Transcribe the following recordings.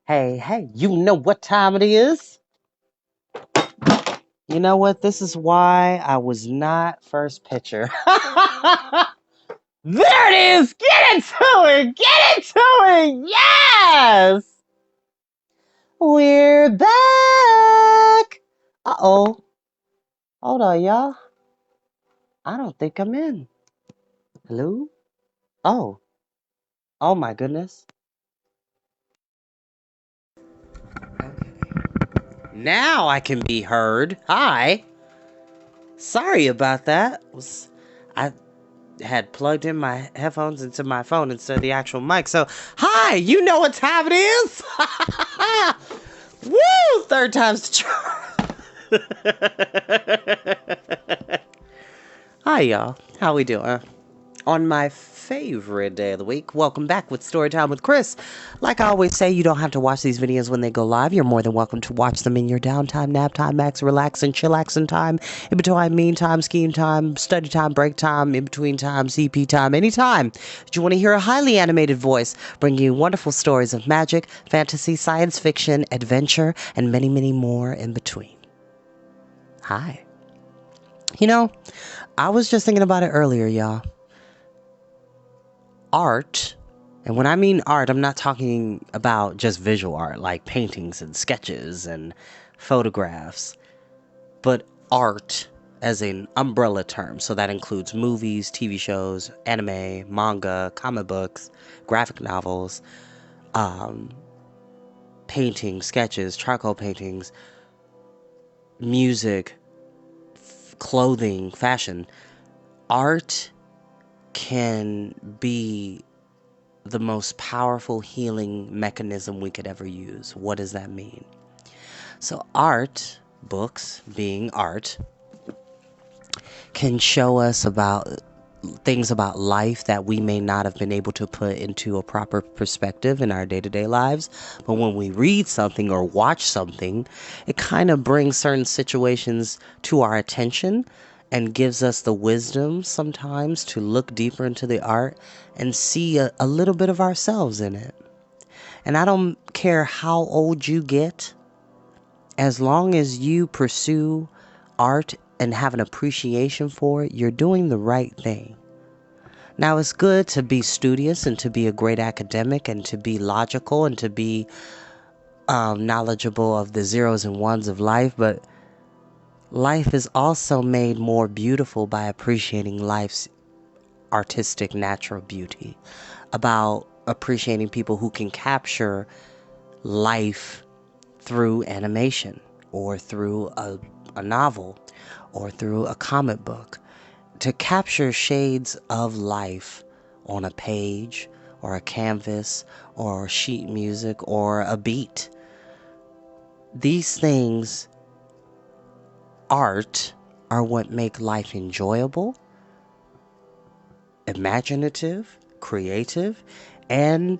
Hey, hey, you know what time it is? You know what? This is why I was not first pitcher. There it is! Get into it! Get into it! Yes! We're back! Uh-oh. Hold on, y'all. I don't think I'm in. Hello? Oh. Oh my goodness. Now I can be heard. Hi. Sorry about that. I had plugged in my headphones into my phone instead of the actual mic. So, hi, you know what time it is? Woo! Third time's the charm. Hi, y'all. How we doing? On my favorite day of the week, welcome back with Storytime with Chris. Like I always say, you don't have to watch these videos when they go live. You're more than welcome to watch them in your downtime, nap time, max, relax, and chillaxing time, in between mean time, scheme time, study time, break time, in between time, CP time, anytime. Do you want to hear a highly animated voice bring you wonderful stories of magic, fantasy, science fiction, adventure, and many, many more in between? Hi. You know, I was just thinking about it earlier, y'all. Art, and when I mean art, I'm not talking about just visual art like paintings and sketches and photographs, but art as an umbrella term. So that includes movies, TV shows, anime, manga, comic books, graphic novels, um, paintings, sketches, charcoal paintings, music, clothing, fashion. Art can be the most powerful healing mechanism we could ever use. What does that mean? So art, books being art, can show us about things about life that we may not have been able to put into a proper perspective in our day-to-day lives. But when we read something or watch something, it kind of brings certain situations to our attention and gives us the wisdom sometimes to look deeper into the art and see a little bit of ourselves in it. And I don't care how old you get, as long as you pursue art and have an appreciation for it, you're doing the right thing. Now, it's good to be studious and to be a great academic and to be logical and to be knowledgeable of the zeros and ones of life, but life is also made more beautiful by appreciating life's artistic, natural beauty, about appreciating people who can capture life through animation or through a novel or through a comic book, to capture shades of life on a page or a canvas or sheet music or a beat. These things, art, are what make life enjoyable, imaginative, creative, and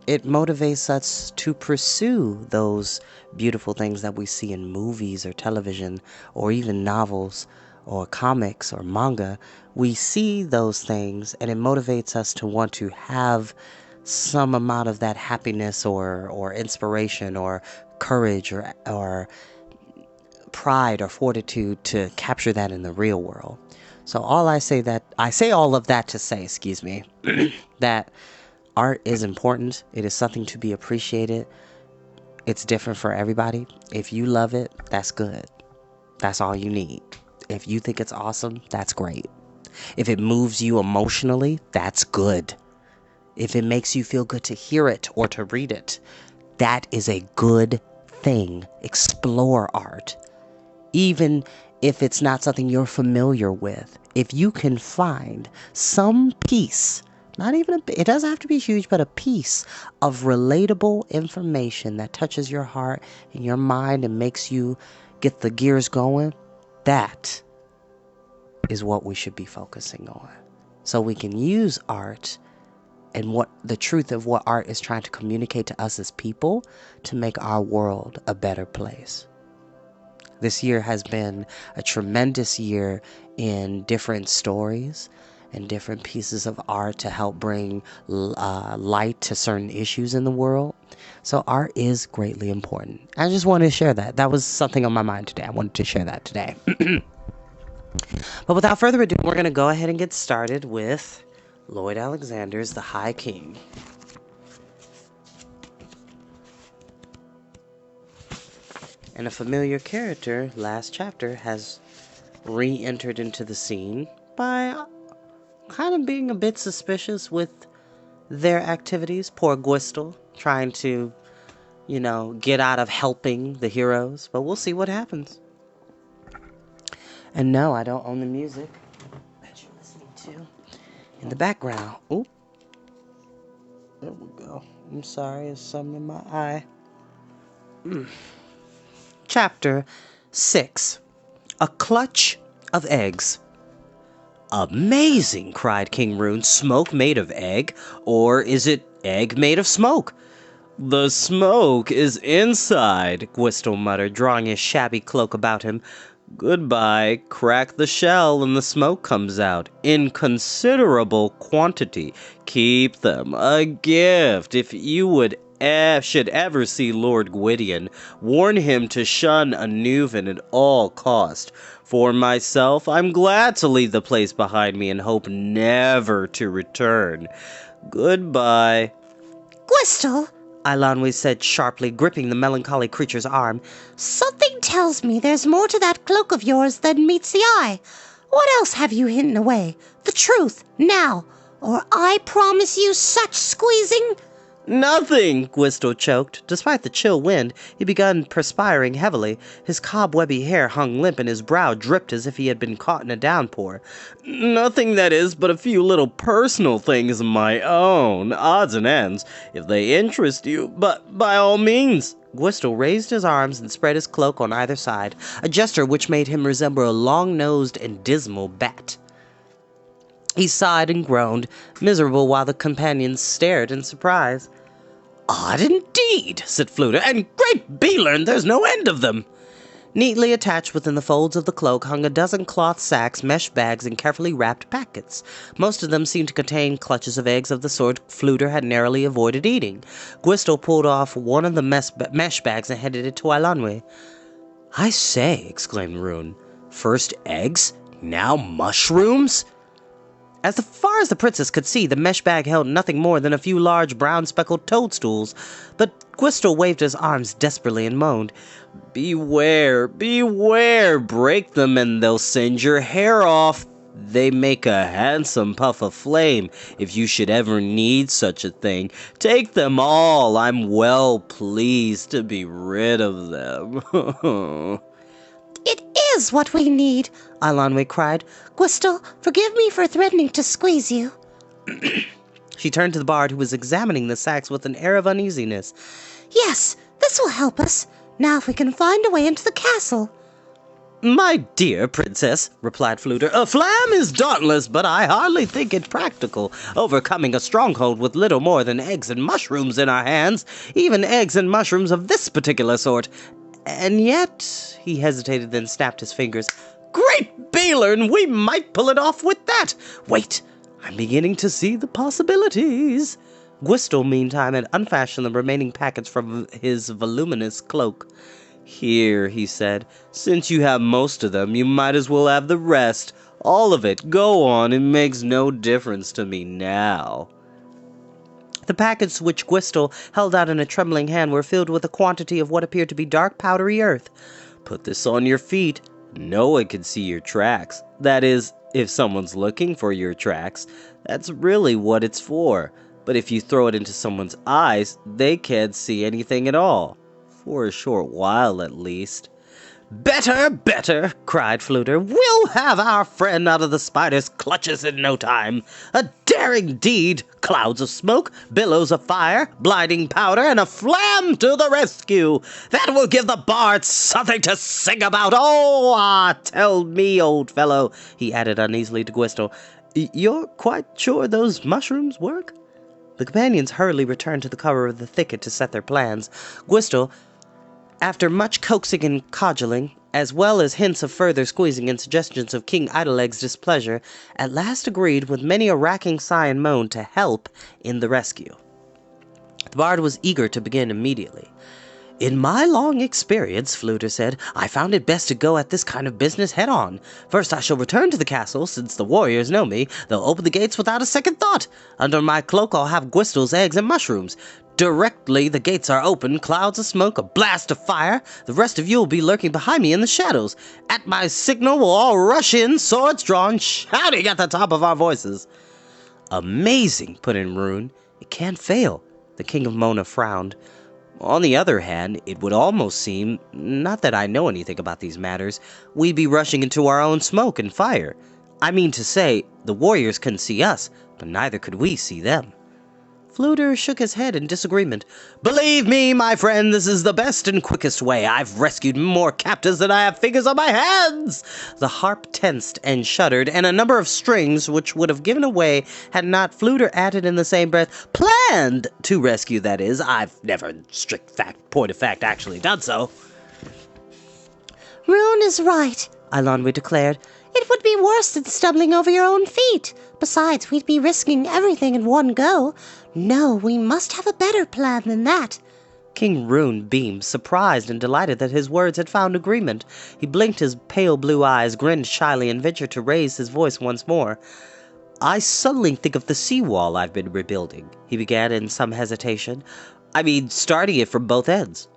it motivates us to pursue those beautiful things that we see in movies or television or even novels or comics or manga. We see those things and it motivates us to want to have some amount of that happiness or inspiration or courage or pride or fortitude to capture that in the real world. So I say all of that to say, excuse me, that art is important. It is something to be appreciated. It's different for everybody. If you love it, that's good. That's all you need. If you think it's awesome, that's great. If it moves you emotionally, that's good. If it makes you feel good to hear it or to read it, that is a good thing. Explore art. Even if it's not something you're familiar with, if you can find some piece, not even it doesn't have to be huge, but a piece of relatable information that touches your heart and your mind and makes you get the gears going, that is what we should be focusing on. So we can use art and what the truth of what art is trying to communicate to us as people to make our world a better place. This year has been a tremendous year in different stories and different pieces of art to help bring light to certain issues in the world. So art is greatly important. I just wanted to share that. That was something on my mind today. I wanted to share that today. But without further ado, we're going to go ahead and get started with Lloyd Alexander's The High King. And a familiar character, last chapter, has re-entered into the scene by kind of being a bit suspicious with their activities. Poor Gwistle, trying to, get out of helping the heroes. But we'll see what happens. And no, I don't own the music that you're listening to in the background. Oh, there we go. I'm sorry, there's something in my eye. Chapter 6. A Clutch of Eggs. Amazing, cried King Rune. Smoke made of egg? Or is it egg made of smoke? The smoke is inside, Gwistle muttered, drawing his shabby cloak about him. Goodbye. Crack the shell and the smoke comes out. In considerable quantity. Keep them. A gift. If you should ever see Lord Gwydion, warn him to shun a Nuven at all cost. For myself, I'm glad to leave the place behind me and hope never to return. Goodbye. Gwistle, Eilonwy said sharply, gripping the melancholy creature's arm. Something tells me there's more to that cloak of yours than meets the eye. What else have you hidden away? The truth, now, or I promise you such squeezing. Nothing, Gwistle choked. Despite the chill wind, he began perspiring heavily. His cobwebby hair hung limp and his brow dripped as if he had been caught in a downpour. Nothing, that is, but a few little personal things of my own, odds and ends, if they interest you, but by all means. Gwistle raised his arms and spread his cloak on either side, a gesture which made him resemble a long-nosed and dismal bat. He sighed and groaned, miserable, while the companions stared in surprise. Odd indeed, said Fluter, and great Beelern, there's no end of them. Neatly attached within the folds of the cloak hung a dozen cloth sacks, mesh bags, and carefully wrapped packets. Most of them seemed to contain clutches of eggs of the sort Fluter had narrowly avoided eating. Gwistle pulled off one of the mesh bags and handed it to Eilonwy. I say, exclaimed Rune, first eggs, now mushrooms? As far as the princess could see, the mesh bag held nothing more than a few large brown-speckled toadstools, but Gwistle waved his arms desperately and moaned, Beware, beware, break them and they'll singe your hair off. They make a handsome puff of flame, if you should ever need such a thing. Take them all, I'm well pleased to be rid of them. It is what we need, Eilonwy cried. Gwistle, forgive me for threatening to squeeze you. She turned to the bard, who was examining the sacks with an air of uneasiness. Yes, this will help us. Now if we can find a way into the castle. My dear princess, replied Fluter, a flam is dauntless, but I hardly think it practical, overcoming a stronghold with little more than eggs and mushrooms in our hands, even eggs and mushrooms of this particular sort. And yet, he hesitated, then snapped his fingers. Great Beelern, we might pull it off with that. Wait, I'm beginning to see the possibilities. Gwistle, meantime, had unfastened the remaining packets from his voluminous cloak. Here, he said, since you have most of them, you might as well have the rest. All of it. Go on, it makes no difference to me now. The packets which Gwistle held out in a trembling hand were filled with a quantity of what appeared to be dark powdery earth. Put this on your feet. No one can see your tracks. That is, if someone's looking for your tracks. That's really what it's for. But if you throw it into someone's eyes, they can't see anything at all. For a short while, at least. Better, better, cried Fluter. We'll have our friend out of the spider's clutches in no time. A daring deed. Clouds of smoke, billows of fire, blinding powder, and a flam to the rescue. That will give the bards something to sing about. Tell me, old fellow, he added uneasily to Gwistle, you're quite sure those mushrooms work? The companions hurriedly returned to the cover of the thicket to set their plans. Gwistle, after much coaxing and cajoling, as well as hints of further squeezing and suggestions of King Idleleg's displeasure, at last agreed with many a racking sigh and moan to help in the rescue. The bard was eager to begin immediately. "In my long experience," Fluter said, "I found it best to go at this kind of business head on. First I shall return to the castle. Since the warriors know me, they'll open the gates without a second thought. Under my cloak I'll have Gwistles, eggs, and mushrooms. Directly the gates are open, clouds of smoke, a blast of fire. The rest of you will be lurking behind me in the shadows. At my signal we'll all rush in, swords drawn, shouting at the top of our voices." "Amazing," put in Rune. "It can't fail." The King of Mona frowned. "On the other hand, it would almost seem, not that I know anything about these matters, we'd be rushing into our own smoke and fire. I mean to say, the warriors couldn't see us, but neither could we see them." Fluter shook his head in disagreement. "Believe me, my friend, this is the best and quickest way. I've rescued more captives than I have fingers on my hands." The harp tensed and shuddered, and a number of strings, which would have given away had not Fluter added in the same breath, "Planned to rescue, that is. I've never, in strict point of fact, actually done so." Rune is right, Eilonwy declared. "It would be worse than stumbling over your own feet. Besides, we'd be risking everything in one go. No, we must have a better plan than that." King Rune beamed, surprised and delighted that his words had found agreement. He blinked his pale blue eyes, grinned shyly, and ventured to raise his voice once more. "I suddenly think of the seawall I've been rebuilding," he began in some hesitation. "I mean, starting it from both ends.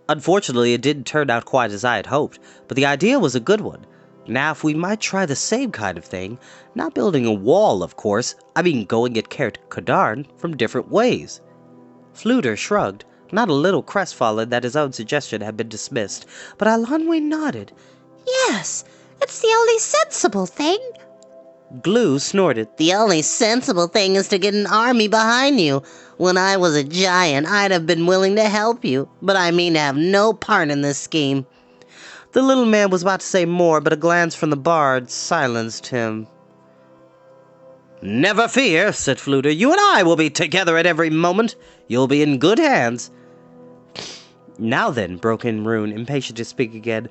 Unfortunately, it didn't turn out quite as I had hoped, but the idea was a good one. Now, if we might try the same kind of thing, not building a wall, of course, I mean going at Caer Cadarn from different ways." Fluter shrugged, not a little crestfallen that his own suggestion had been dismissed, but Eilonwy nodded. "Yes, it's the only sensible thing." Glue snorted. "The only sensible thing is to get an army behind you. When I was a giant, I'd have been willing to help you, but I mean to have no part in this scheme." The little man was about to say more, but a glance from the bard silenced him. "Never fear," said Fluter. "You and I will be together at every moment. You'll be in good hands." "Now then," broke in Rune, impatient to speak again.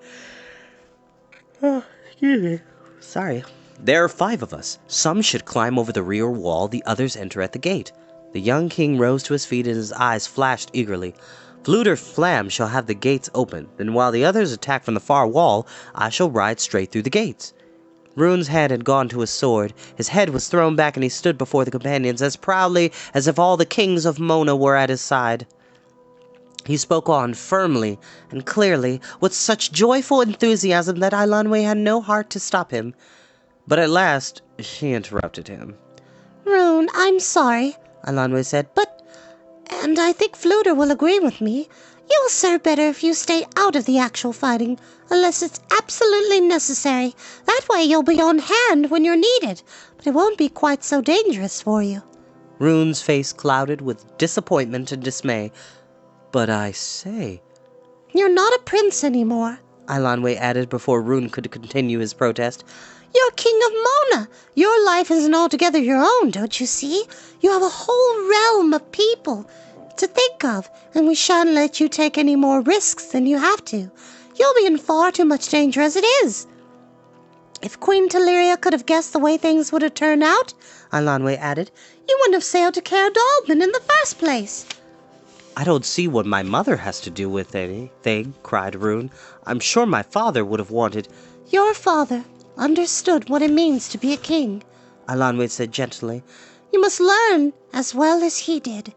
Excuse me. Sorry. "There are 5 of us. Some should climb over the rear wall, the others enter at the gate." The young king rose to his feet and his eyes flashed eagerly. "Fluter Flam shall have the gates open, then while the others attack from the far wall, I shall ride straight through the gates." Rune's hand had gone to his sword, his head was thrown back, and he stood before the companions as proudly as if all the kings of Mona were at his side. He spoke on firmly and clearly, with such joyful enthusiasm that Eilonwy had no heart to stop him. But at last she interrupted him. "Rune, I'm sorry," Eilonwy said, and I think Fluter will agree with me. You will serve better if you stay out of the actual fighting, unless it's absolutely necessary. That way you'll be on hand when you're needed, but it won't be quite so dangerous for you." Rune's face clouded with disappointment and dismay. "But I say—" "You're not a prince anymore," Eilonwy added before Rune could continue his protest. "You're king of Mona. Your life isn't altogether your own, don't you see? You have a whole realm of people to think of, and we shan't let you take any more risks than you have to. You'll be in far too much danger as it is." "If Queen Teleria could have guessed the way things would have turned out," Eilonwy added, "you wouldn't have sailed to Caer Dallben in the first place." "I don't see what my mother has to do with anything," cried Rune. "I'm sure my father would have wanted—" "Your father understood what it means to be a king," Eilonwy said gently. "You must learn as well as he did."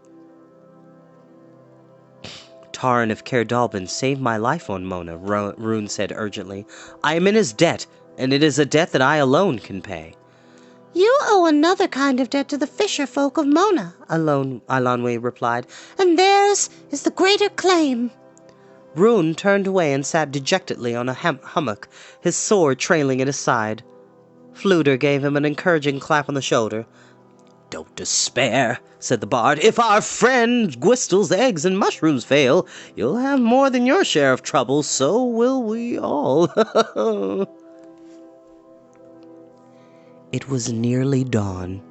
"Taran of Caer Dallben saved my life on Mona," Rune said urgently. "I am in his debt, and it is a debt that I alone can pay." "You owe another kind of debt to the fisher folk of Mona," Eilonwy replied, "and theirs is the greater claim." Rune turned away and sat dejectedly on a hummock, his sword trailing at his side. Fluter gave him an encouraging clap on the shoulder. "Don't despair," said the bard. "If our friend Gwistle's eggs and mushrooms fail, you'll have more than your share of trouble, so will we all." It was nearly dawn,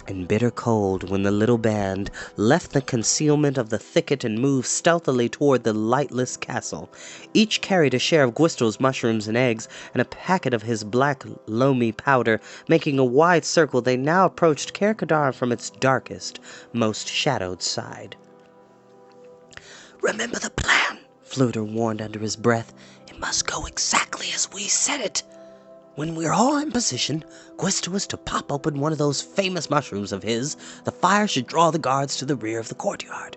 and bitter cold when the little band left the concealment of the thicket and moved stealthily toward the lightless castle. Each carried a share of Gwistle's mushrooms and eggs, and a packet of his black loamy powder. Making a wide circle, they now approached Caer Cadarn from its darkest, most shadowed side. Remember the plan, Fluter warned under his breath. It must go exactly as we said it. When we're all in position, Gwisto is to pop open one of those famous mushrooms of his. The fire should draw the guards to the rear of the courtyard.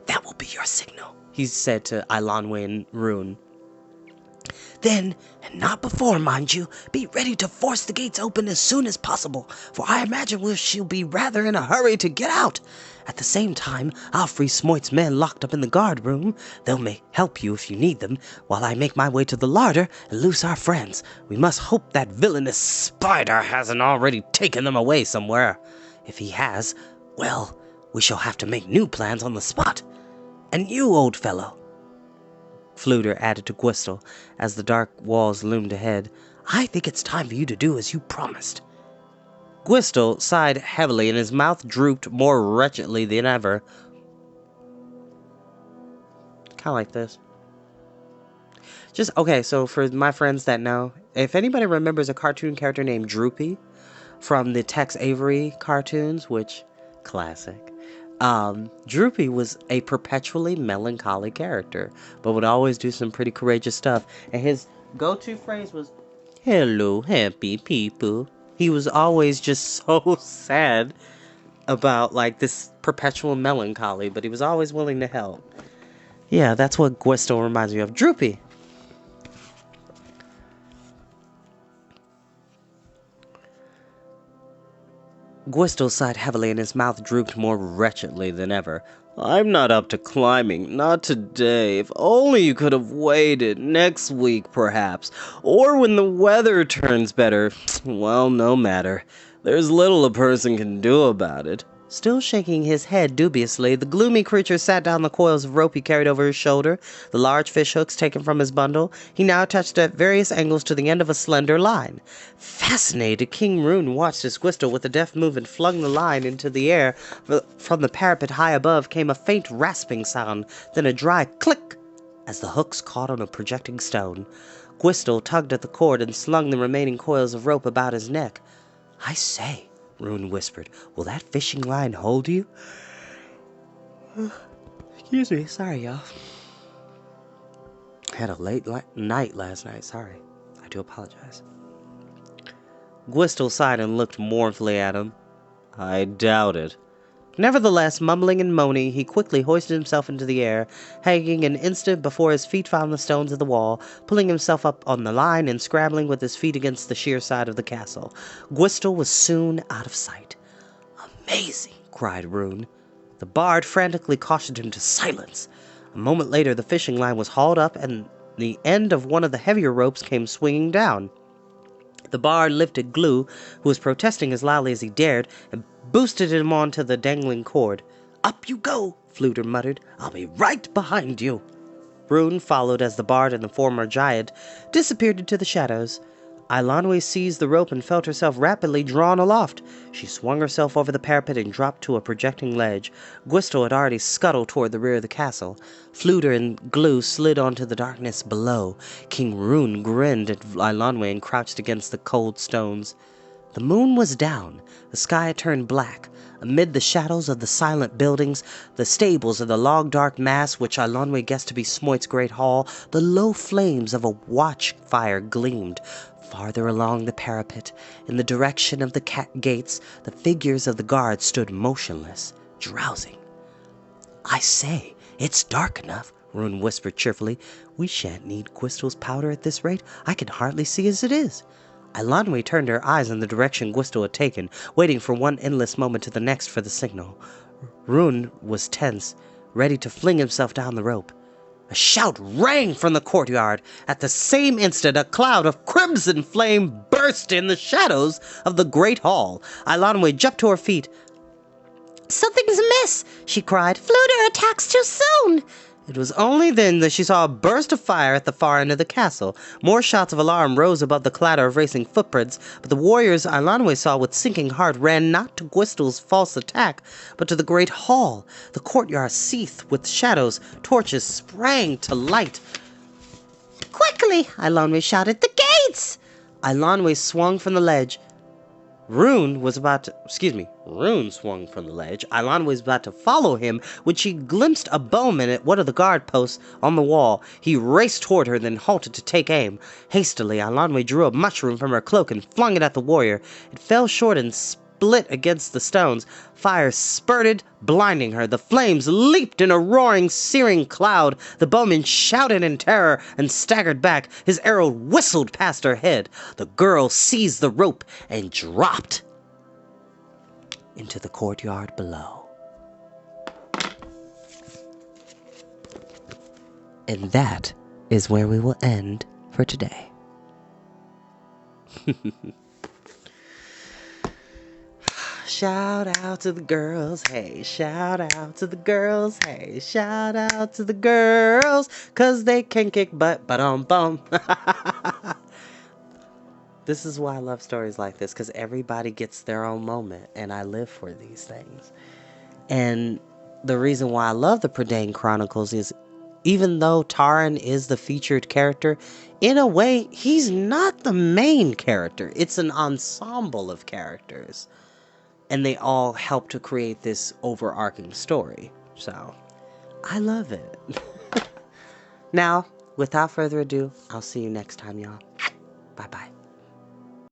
That will be your signal, he said to Eilonwy and Rune. Then, and not before, mind you, be ready to force the gates open as soon as possible, for I imagine she'll be rather in a hurry to get out. At the same time, I'll free Smoit's men locked up in the guard room. They may help you if you need them, while I make my way to the larder and loose our friends. We must hope that villainous spider hasn't already taken them away somewhere. If he has, well, we shall have to make new plans on the spot. And you, old fellow, Fluter added to Gwistle as the dark walls loomed ahead, I think it's time for you to do as you promised. Gwistle sighed heavily and his mouth drooped more wretchedly than ever. Kind of like this. Okay, so for my friends that know, if anybody remembers a cartoon character named Droopy from the Tex Avery cartoons, which, classic. Droopy was a perpetually melancholy character, but would always do some pretty courageous stuff. And his go-to phrase was, "Hello, happy people." He was always just so sad about, like, this perpetual melancholy, but he was always willing to help. Yeah, that's what Gwistle reminds me of. Droopy. Gwistle sighed heavily and his mouth drooped more wretchedly than ever. I'm not up to climbing, not today. If only you could have waited, next week perhaps, or when the weather turns better. Well, no matter. There's little a person can do about it. Still shaking his head dubiously, the gloomy creature sat down the coils of rope he carried over his shoulder, the large fish hooks taken from his bundle. He now attached at various angles to the end of a slender line. Fascinated, King Rune watched as Gwistle with a deft movement flung the line into the air. From the parapet high above came a faint rasping sound, then a dry click as the hooks caught on a projecting stone. Gwistle tugged at the cord and slung the remaining coils of rope about his neck. I say, Rune whispered, will that fishing line hold you? Excuse me, sorry, y'all. Had a late night last night, sorry. I do apologize. Gwistle sighed and looked mournfully at him. I doubt it. Nevertheless, mumbling and moaning, he quickly hoisted himself into the air, hanging an instant before his feet found the stones of the wall, pulling himself up on the line and scrambling with his feet against the sheer side of the castle. Gwistle was soon out of sight. Amazing, cried Rune. The bard frantically cautioned him to silence. A moment later, the fishing line was hauled up and the end of one of the heavier ropes came swinging down. The bard lifted Glue, who was protesting as loudly as he dared, and boosted him onto the dangling cord. Up you go, Fluter muttered. I'll be right behind you. Rune followed as the bard and the former giant disappeared into the shadows. Eilonwy seized the rope and felt herself rapidly drawn aloft. She swung herself over the parapet and dropped to a projecting ledge. Gwistle had already scuttled toward the rear of the castle. Fluter and Glue slid onto the darkness below. King Rune grinned at Eilonwy and crouched against the cold stones. The moon was down. The sky had turned black. Amid the shadows of the silent buildings, the stables of the log-dark mass which Eilonwy guessed to be Smoit's great hall, the low flames of a watch-fire gleamed. Farther along the parapet, in the direction of the gates, the figures of the guards stood motionless, drowsing. I say, it's dark enough, Rune whispered cheerfully. We shan't need Gwistle's powder at this rate. I can hardly see as it is. Eilonwy turned her eyes in the direction Gwistle had taken, waiting from one endless moment to the next for the signal. Rune was tense, ready to fling himself down the rope. A shout rang from the courtyard. At the same instant, a cloud of crimson flame burst in the shadows of the great hall. Eilonwy jumped to her feet. Something's amiss, she cried. Fluter attacks too soon. It was only then that she saw a burst of fire at the far end of the castle. More shouts of alarm rose above the clatter of racing footprints, but the warriors Eilonwy saw with sinking heart ran not to Gwistle's false attack, but to the great hall. The courtyard seethed with shadows. Torches sprang to light. Quickly, Eilonwy shouted. The gates! Eilonwy swung from the ledge. Rune was Rune swung from the ledge. Eilonwy was about to follow him when she glimpsed a bowman at one of the guard posts on the wall. He raced toward her, then halted to take aim. Hastily, Eilonwy drew a mushroom from her cloak and flung it at the warrior. It fell short and split against the stones. Fire spurted, blinding her. The flames leaped in a roaring, searing cloud. The bowman shouted in terror and staggered back. His arrow whistled past her head. The girl seized the rope and dropped into the courtyard below. And that is where we will end for today. Shout out to the girls, hey, shout out to the girls, hey, shout out to the girls, 'cause they can kick butt, ba-dum-bum. This is why I love stories like this, because everybody gets their own moment, and I live for these things. And the reason why I love the Prydain Chronicles is, even though Taran is the featured character, in a way, he's not the main character. It's an ensemble of characters, and they all help to create this overarching story. So, I love it. Now, without further ado, I'll see you next time, y'all. Bye-bye.